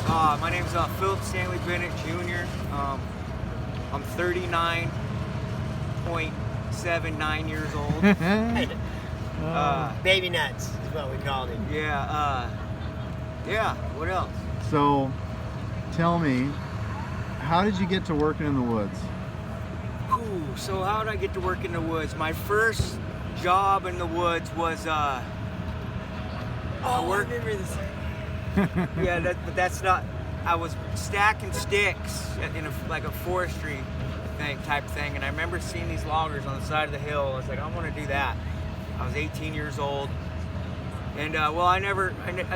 My name's Phillip Bennett Jr. I'm 39.79 years old. Baby nuts is what we called him. Yeah. What else? So, tell me, how did you get to working in the woods? So how did I get to work in the woods? My first job in the woods was I remember this. Yeah, but that's not. I was stacking sticks in a forestry type thing, and I remember seeing these loggers on the side of the hill. I was like, I want to do that. I was 18 years old, and I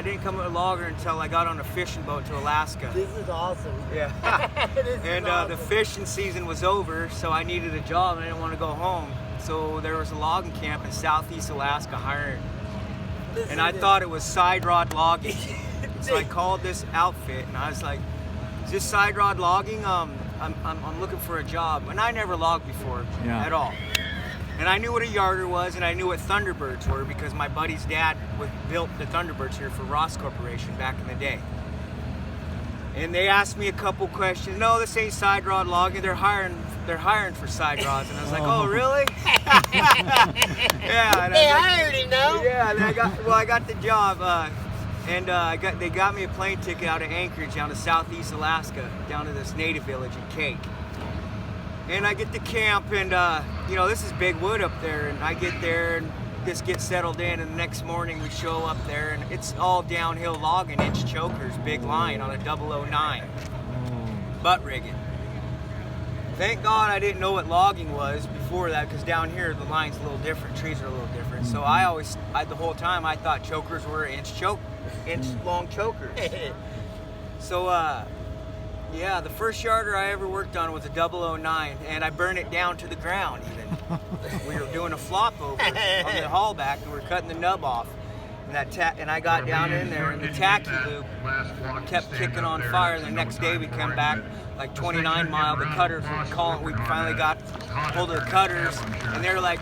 didn't come a logger until I got on a fishing boat to Alaska. This is awesome. Yeah. Awesome. The fishing season was over, so I needed a job and I didn't want to go home. So there was a logging camp in Southeast Alaska hiring, and I thought it was side rod logging. So I called this outfit and I was like, "Is this side rod logging? I'm looking for a job." And I never logged before at all. And I knew what a yarder was, and I knew what Thunderbirds were because my buddy's dad built the Thunderbirds here for Ross Corporation back in the day. And they asked me a couple questions. "No, this ain't side rod logging. They're hiring for side rods." And I was like, "Oh, really?" Yeah. They hired him, though. Yeah. And I got the job, they got me a plane ticket out of Anchorage down to Southeast Alaska, down to this native village in Cake. And I get to camp, and this is big wood up there. And I get there and just get settled in, and the next morning we show up there, and it's all downhill logging, inch chokers, big line on a 009, butt rigging. Thank God I didn't know what logging was before that, because down here the line's a little different, trees are a little different. So the whole time I thought chokers were inch long chokers. So the first yarder I ever worked on was a 009, and I burned it down to the ground even. We were doing a flop over on the haul back, and we were cutting the nub off. And I got down in there, and the tacky loop kept kicking on fire. And the next day we come back, like 29 mile, the cutters were calling. We finally got hold of the cutters, and they're like,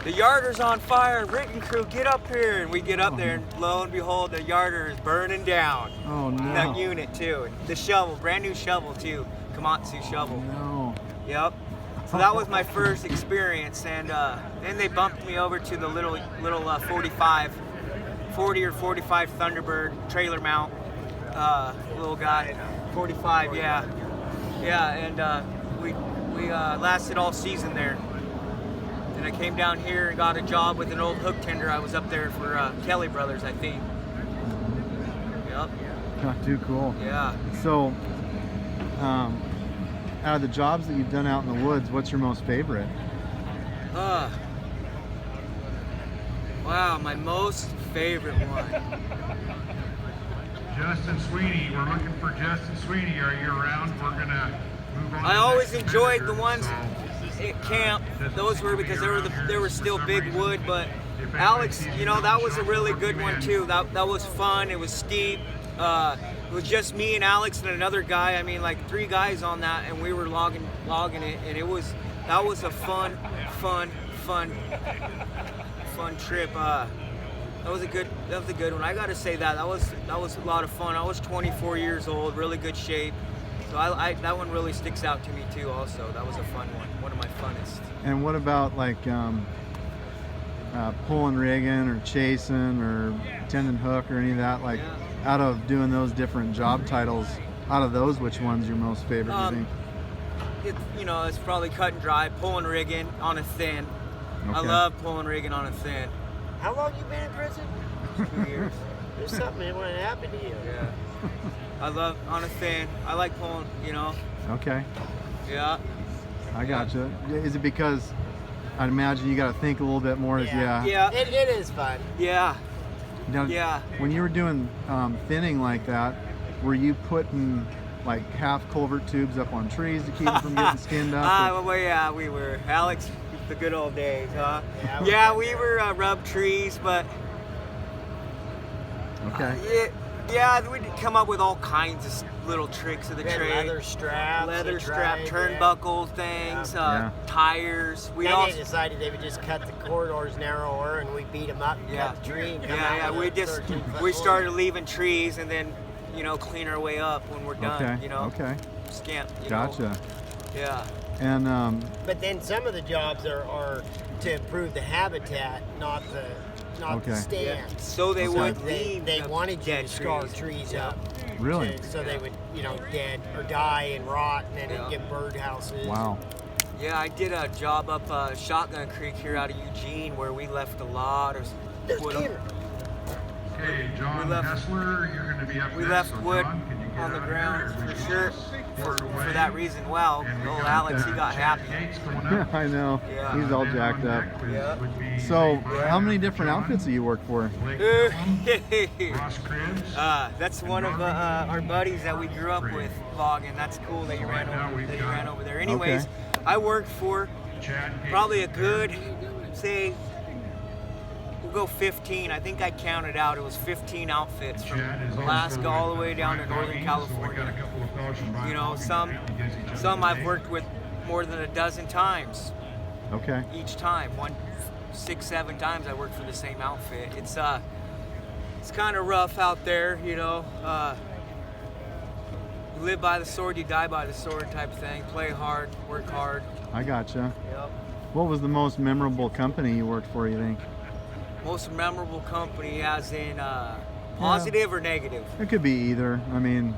"The yarder's on fire, rigging crew, get up here." And we get up there, and lo and behold, the yarder is burning down. Oh no. That unit too. And the shovel, brand new shovel too, Komatsu shovel. No. Yep. So that was my first experience, and then they bumped me over to the little 40 or 45 Thunderbird trailer mount, little guy, 45, yeah, and we lasted all season there. And I came down here and got a job with an old hook tender. I was up there for Kelly Brothers, I think. Yep. Not too cool. Yeah. So, out of the jobs that you've done out in the woods, what's your most favorite? Wow, my most favorite one. Justin Sweeney, we're looking for Justin Sweeney. Are you around? We're gonna move on. I always enjoyed the ones at camp. Those were because they were still big wood. But Alex, that was a really good one too. That was fun. It was steep. It was just me and Alex and another guy. I mean, like 3 guys on that, and we were logging it, and that was a fun trip. That was a good one. I gotta say that was a lot of fun. I was 24 years old, really good shape. So that one really sticks out to me too. Also, that was a fun one of my funnest. And what about like pulling rigging or chasing or tending hook or any of that? Like out of doing those different job titles, out of those, which one's your most favorite? You think? It's probably cut and dry, pulling rigging on a thin. Okay. I love pulling rigging on a thin. How long you been in prison? 2 years. There's something that wouldn't happen to you. Yeah. I love on a thin. I like pulling, Okay. Yeah. I gotcha. Is it because I'd imagine you got to think a little bit more? Yeah. It is fun. Yeah. Now, when you were doing thinning like that, were you putting like half culvert tubes up on trees to keep them from getting skinned up? We were. Alex, the good old days, huh? We were rub trees, but okay. We'd come up with all kinds of little tricks of the trade. Leather strap, turnbuckle things, tires. They decided they would just cut the corridors narrower, and we beat them up and cut the tree. And we started leaving trees, and then you know, clean our way up when we're done. Okay. You know, Okay. scamp. You Gotcha. know? Yeah. And But then some of the jobs are to improve the habitat, not the Okay. stand. So they Okay. would They leave. the wanted you dead to scar trees. trees Yeah. up. Really? So they would, you know, dead or die and rot, and then Yeah. it'd get birdhouses. wow. Yeah, I did a job up Shotgun Creek here out of Eugene where we left a lot of wood. Okay, John left- Hessler, you're going to be up We next. left So wood John, can you get on the out ground here? for Everybody sure. else For away. that reason, well, And we old got, Alex, he got Chad happy. Gates going up. I know. Yeah. He's all Then jacked on up. deck would- Yeah. would be So, Dave Bryan, how many different John, outfits do you work for? Blake Dillon, Ross Uh, Cribbs. that's one of our buddies that we grew up with logging. That's cool that you Right now ran we've got- over there. Anyways, I worked for Chad Gates probably a there. good, say, we'll go 15. I think I counted out. It was 15 outfits from Chad is Alaska also all the way with down to Brian Northern Hawkins, so we got a California. couple of fellows from Brian You know, Hawkins some against each other I've today. worked with more than a dozen times. Okay. Each time, 6, 7 times I worked for the same outfit. It's kind of rough out there, you know. You live by the sword, you die by the sword type of thing. Play hard, work hard. I gotcha. Yep. What was the most memorable company you worked for, you think? Most memorable company, as in positive or negative? It could be either. I mean,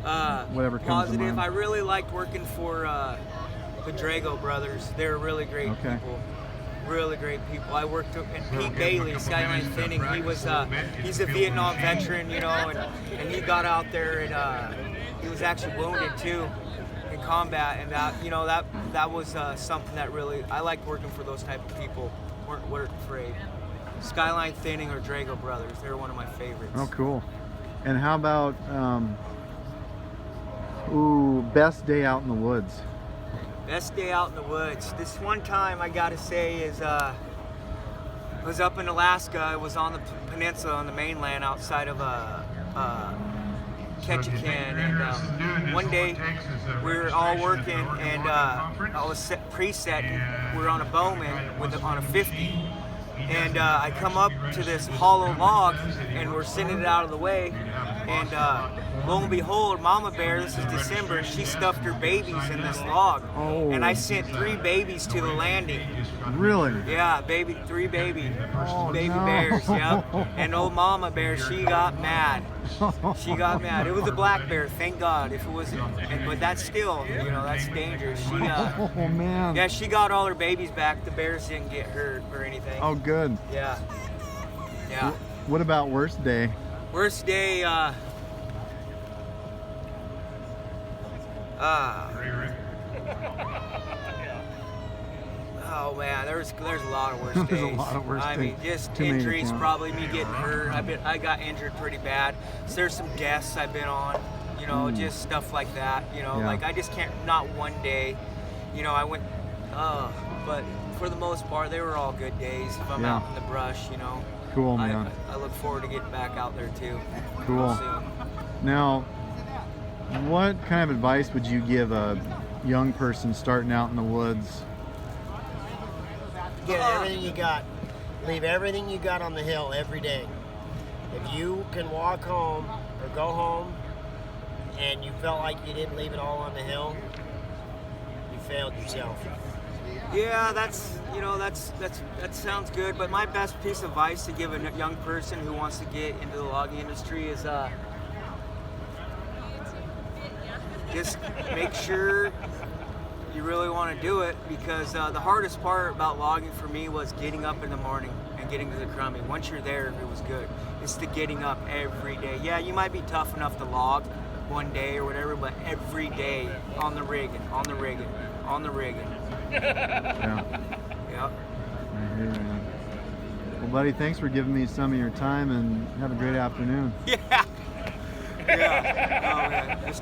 whatever comes to Positive. mind. I really liked working for the Drago brothers. They're really great Okay. people. Really great people. I worked with, and We'll Pete give him a Bailey, couple Skyline minutes to Thinning. He practice was a little bit, get he's the a feel Vietnam for the machine. veteran, you know, and he got out there and he was actually wounded too in combat, and that was something that really I liked working for. Those type of people weren't afraid. Skyline Thinning or Drago brothers, they're one of my favorites. Oh, cool. And how about, best day out in the woods? Best day out in the woods. This one time I gotta say is was up in Alaska. It was on the peninsula on the mainland outside of Ketchikan, and one day we were all working and I was preset. We were on a Bowman on a 50. And I come up to this hollow log, and we're sending it out of the way. And lo and behold, Mama Bear, this is December, she stuffed her babies in this log. Oh. And I sent 3 babies to the landing. Really? Yeah, 3 baby Oh, baby no. bears, yep. And old Mama Bear, she got mad. She got mad. It was a black bear, thank God. If it was, but that's still, you know, that's dangerous. She, Oh, man. yeah, she got all her babies back. The bears didn't get hurt or anything. Oh, good. Yeah. Yeah. What about worst day? Worst day, oh man, there's a lot of worst days. There's a lot of worst I mean, days. just Too many to injuries, count. probably me getting hurt. I got injured pretty bad. So there's some deaths I've been on, you know, just stuff like that. You know, Yeah. like I just can't, not one day, you know, I went, but for the most part, they were all good days. If I'm Yeah. out in the brush, you know. Cool, man. I look forward to getting back out there too. Cool. Soon. Now, what kind of advice would you give a young person starting out in the woods? Get everything you got. Leave everything you got on the hill every day. If you can walk home or go home and you felt like you didn't leave it all on the hill, you failed yourself. Yeah, that sounds good. But my best piece of advice to give a young person who wants to get into the logging industry is just make sure you really want to do it, because the hardest part about logging for me was getting up in the morning and getting to the crummy. Once you're there, it was good. It's the getting up every day. Yeah, you might be tough enough to log one day or whatever, but every day on the rigging. Yeah. Yep. I hear you, man. Well, buddy, thanks for giving me some of your time, and have a great afternoon. Yeah. Yeah. Oh man.